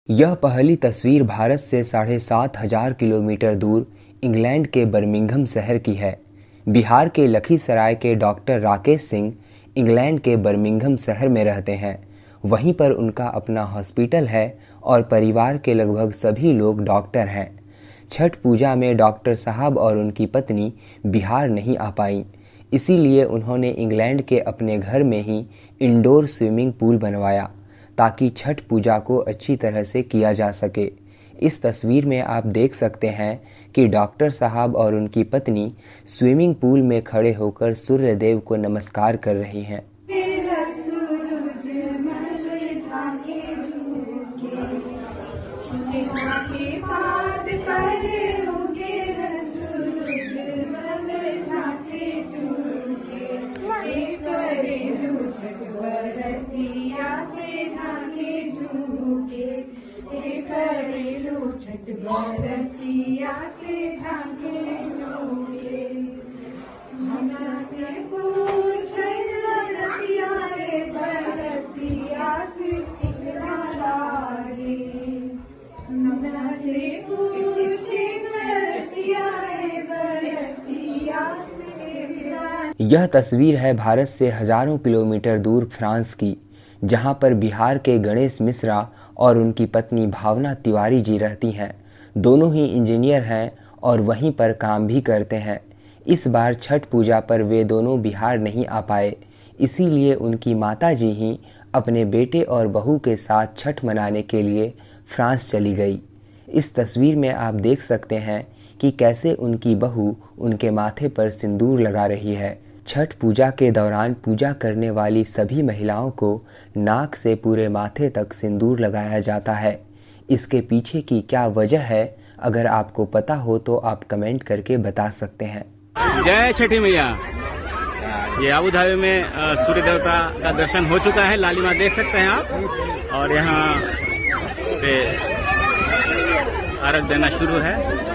यह पहली तस्वीर भारत से 7,500 किलोमीटर दूर इंग्लैंड के बर्मिंघम शहर की है। बिहार के लखीसराय के डॉक्टर राकेश सिंह इंग्लैंड के बर्मिंघम शहर में रहते हैं। वहीं पर उनका अपना हॉस्पिटल है और परिवार के लगभग सभी लोग डॉक्टर हैं। छठ पूजा में डॉक्टर साहब और उनकी पत्नी बिहार नहीं आ पाईं, इसीलिए उन्होंने इंग्लैंड के अपने घर में ही इंडोर स्विमिंग पूल बनवाया ताकि छठ पूजा को अच्छी तरह से किया जा सके। इस तस्वीर में आप देख सकते हैं कि डॉक्टर साहब और उनकी पत्नी स्विमिंग पूल में खड़े होकर सूर्य देव को नमस्कार कर रही हैं। यह तस्वीर है भारत से हजारों किलोमीटर दूर फ्रांस की, जहां पर बिहार के गणेश मिश्रा और उनकी पत्नी भावना तिवारी जी रहती हैं। दोनों ही इंजीनियर हैं और वहीं पर काम भी करते हैं। इस बार छठ पूजा पर वे दोनों बिहार नहीं आ पाए, इसीलिए उनकी माता जी ही अपने बेटे और बहू के साथ छठ मनाने के लिए फ्रांस चली गई। इस तस्वीर में आप देख सकते हैं कि कैसे उनकी बहू उनके माथे पर सिंदूर लगा रही है। छठ पूजा के दौरान पूजा करने वाली सभी महिलाओं को नाक से पूरे माथे तक सिंदूर लगाया जाता है। इसके पीछे की क्या वजह है, अगर आपको पता हो तो आप कमेंट करके बता सकते हैं। जय छठी मैया। ये आबू धाबी में सूर्य देवता का दर्शन हो चुका है। लालिमा देख सकते हैं आप, और यहाँ पे अर्घ देना शुरू है।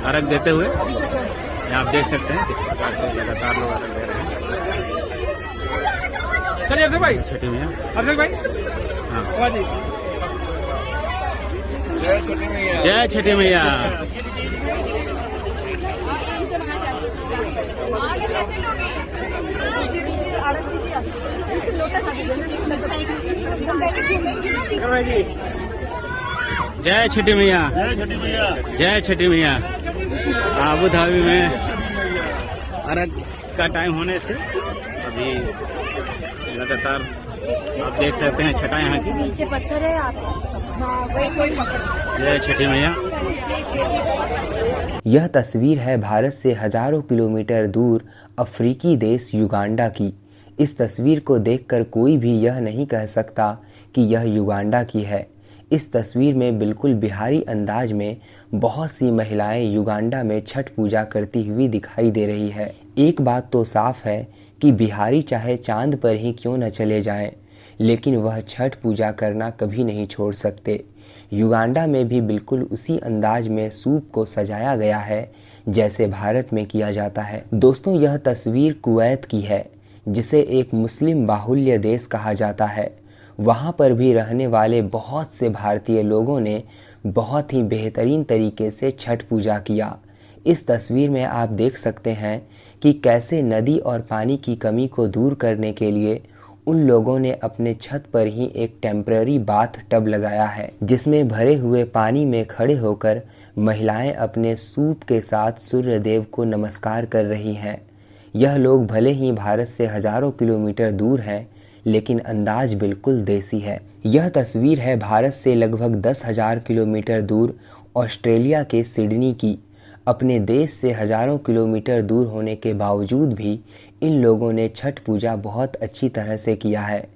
अर्घ देते हुए आप देख सकते हैं किस प्रकार से लगातार लोग अर्घ दे रहे हैं। चलिए अफजल भाई, छठी मैया, अफजल भाई, हाँ, जय छठी मैया, जय छठी मैया। जय छठी मैया, जय छठी मैया, जय छठी मैया। आबू धाबी में अर्घ का टाइम होने से अभी लगातार आप देख सकते हैं छठा यहाँ की। नीचे पत्थर है, आप जय छठी मैया। यह तस्वीर है भारत से हजारों किलोमीटर दूर अफ्रीकी देश युगांडा की। इस तस्वीर को देखकर कोई भी यह नहीं कह सकता कि यह युगांडा की है। इस तस्वीर में बिल्कुल बिहारी अंदाज में बहुत सी महिलाएं युगांडा में छठ पूजा करती हुई दिखाई दे रही है। एक बात तो साफ है कि बिहारी चाहे चांद पर ही क्यों न चले जाएं, लेकिन वह छठ पूजा करना कभी नहीं छोड़ सकते। युगांडा में भी बिल्कुल उसी अंदाज में सूप को सजाया गया है जैसे भारत में किया जाता है। दोस्तों, यह तस्वीर कुवैत की है, जिसे एक मुस्लिम बाहुल्य देश कहा जाता है। वहाँ पर भी रहने वाले बहुत से भारतीय लोगों ने बहुत ही बेहतरीन तरीके से छठ पूजा किया। इस तस्वीर में आप देख सकते हैं कि कैसे नदी और पानी की कमी को दूर करने के लिए उन लोगों ने अपने छत पर ही एक टेम्पररी बाथ टब लगाया है, जिसमें भरे हुए पानी में खड़े होकर महिलाएं अपने सूप के साथ सूर्य देव को नमस्कार कर रही हैं। यह लोग भले ही भारत से हजारों किलोमीटर दूर हैं, लेकिन अंदाज बिल्कुल देसी है। यह तस्वीर है भारत से लगभग 10,000 किलोमीटर दूर ऑस्ट्रेलिया के सिडनी की। अपने देश से हजारों किलोमीटर दूर होने के बावजूद भी इन लोगों ने छठ पूजा बहुत अच्छी तरह से किया है।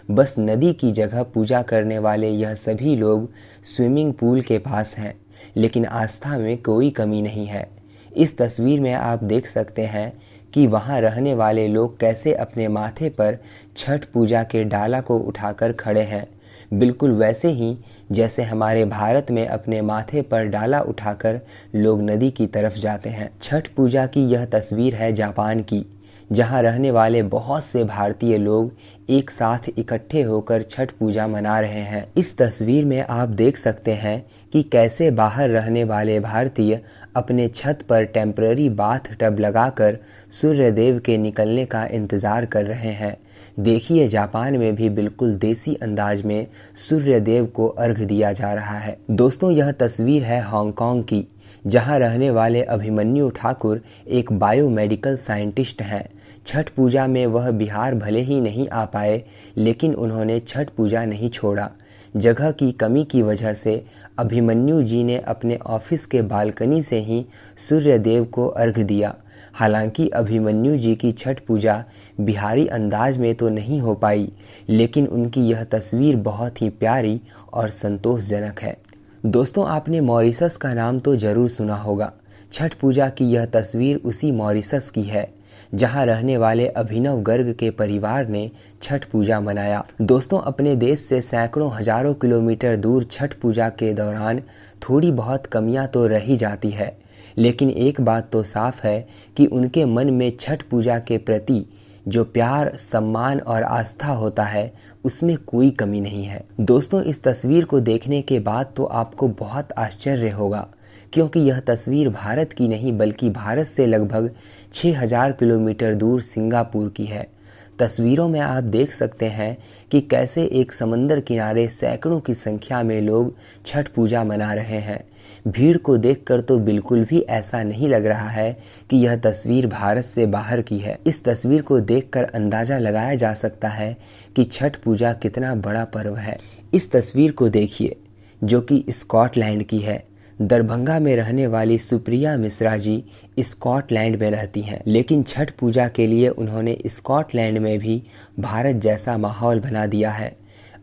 बस नदी की जगह पूजा करने वाले यह सभी लोग स्विमिंग पूल के पास हैं, लेकिन आस्था में कोई कमी नहीं है। इस तस्वीर में आप देख सकते हैं कि वहाँ रहने वाले लोग कैसे अपने माथे पर छठ पूजा के डाला को उठाकर खड़े हैं, बिल्कुल वैसे ही जैसे हमारे भारत में अपने माथे पर डाला उठाकर लोग नदी की तरफ जाते हैं। छठ पूजा की यह तस्वीर है जापान की, जहां रहने वाले बहुत से भारतीय लोग एक साथ इकट्ठे होकर छठ पूजा मना रहे हैं। इस तस्वीर में आप देख सकते हैं कि कैसे बाहर रहने वाले भारतीय अपने छत पर टेम्पररी बाथ टब लगाकर सूर्य देव के निकलने का इंतज़ार कर रहे हैं। देखिए, जापान में भी बिल्कुल देसी अंदाज में सूर्य देव को अर्घ दिया जा रहा है। दोस्तों, यह तस्वीर है हांगकांग की, जहां रहने वाले अभिमन्यु ठाकुर एक बायोमेडिकल साइंटिस्ट हैं। छठ पूजा में वह बिहार भले ही नहीं आ पाए, लेकिन उन्होंने छठ पूजा नहीं छोड़ा। जगह की कमी की वजह से अभिमन्यु जी ने अपने ऑफिस के बालकनी से ही सूर्य देव को अर्घ दिया। हालांकि अभिमन्यु जी की छठ पूजा बिहारी अंदाज में तो नहीं हो पाई, लेकिन उनकी यह तस्वीर बहुत ही प्यारी और संतोषजनक है। दोस्तों, आपने मॉरिशस का नाम तो ज़रूर सुना होगा। छठ पूजा की यह तस्वीर उसी मॉरिशस की है, जहां रहने वाले अभिनव गर्ग के परिवार ने छठ पूजा मनाया। दोस्तों, अपने देश से सैकड़ों हजारों किलोमीटर दूर छठ पूजा के दौरान थोड़ी बहुत कमियां तो रह ही जाती है, लेकिन एक बात तो साफ है कि उनके मन में छठ पूजा के प्रति जो प्यार, सम्मान और आस्था होता है, उसमें कोई कमी नहीं है। दोस्तों, इस तस्वीर को देखने के बाद तो आपको बहुत आश्चर्य होगा, क्योंकि यह तस्वीर भारत की नहीं बल्कि भारत से लगभग 6000 किलोमीटर दूर सिंगापुर की है। तस्वीरों में आप देख सकते हैं कि कैसे एक समंदर किनारे सैकड़ों की संख्या में लोग छठ पूजा मना रहे हैं। भीड़ को देखकर तो बिल्कुल भी ऐसा नहीं लग रहा है कि यह तस्वीर भारत से बाहर की है। इस तस्वीर को देखकर अंदाज़ा लगाया जा सकता है कि छठ पूजा कितना बड़ा पर्व है। इस तस्वीर को देखिए, जो कि स्कॉटलैंड की है। दरभंगा में रहने वाली सुप्रिया मिश्रा जी स्कॉटलैंड में रहती हैं, लेकिन छठ पूजा के लिए उन्होंने स्कॉटलैंड में भी भारत जैसा माहौल बना दिया है।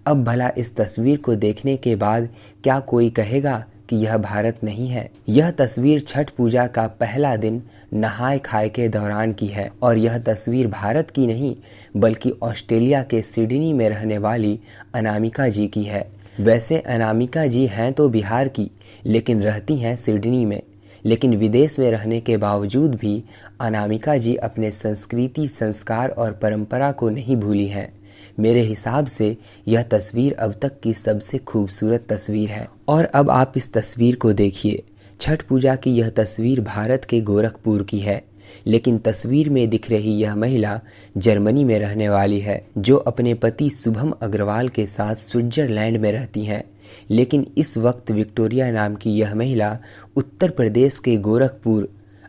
अब भला इस तस्वीर को देखने के बाद क्या कोई कहेगा कि यह भारत नहीं है? यह तस्वीर छठ पूजा का पहला दिन नहाय खाए के दौरान की है और यह तस्वीर भारत की नहीं बल्कि ऑस्ट्रेलिया के सिडनी में रहने वाली अनामिका जी की है। वैसे अनामिका जी हैं तो बिहार की, लेकिन रहती हैं सिडनी में। लेकिन विदेश में रहने के बावजूद भी अनामिका जी अपने संस्कृति, संस्कार और परंपरा को नहीं भूली हैं। मेरे हिसाब से यह तस्वीर अब तक की सबसे खूबसूरत तस्वीर है। और अब आप इस तस्वीर को देखिए। छठ पूजा की यह तस्वीर भारत के गोरखपुर की है, लेकिन तस्वीर में दिख रही यह महिला जर्मनी में रहने वाली है, जो अपने पति शुभम अग्रवाल के साथ स्विट्जरलैंड में रहती हैं। लेकिन इस वक्त विक्टोरिया नाम की यह महिला उत्तर प्रदेश के गोरखपुर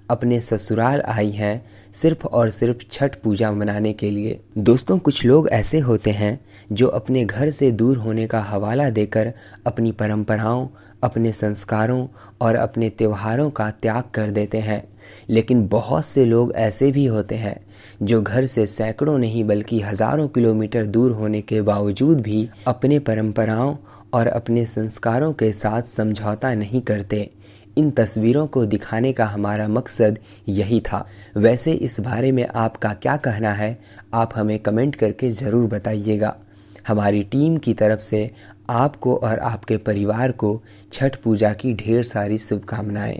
अपने ससुराल आई हैं सिर्फ और सिर्फ छठ पूजा मनाने के लिए। दोस्तों, कुछ लोग ऐसे होते हैं जो अपने घर से दूर होने का हवाला देकर अपनी परंपराओं, अपने संस्कारों और अपने त्योहारों का त्याग कर देते हैं। लेकिन बहुत से लोग ऐसे भी होते हैं जो घर से सैकड़ों नहीं बल्कि हजारों किलोमीटर दूर होने के बावजूद भी अपने परंपराओं और अपने संस्कारों के साथ समझौता नहीं करते। इन तस्वीरों को दिखाने का हमारा मकसद यही था। वैसे इस बारे में आपका क्या कहना है, आप हमें कमेंट करके ज़रूर बताइएगा। हमारी टीम की तरफ से आपको और आपके परिवार को छठ पूजा की ढेर सारी शुभकामनाएं।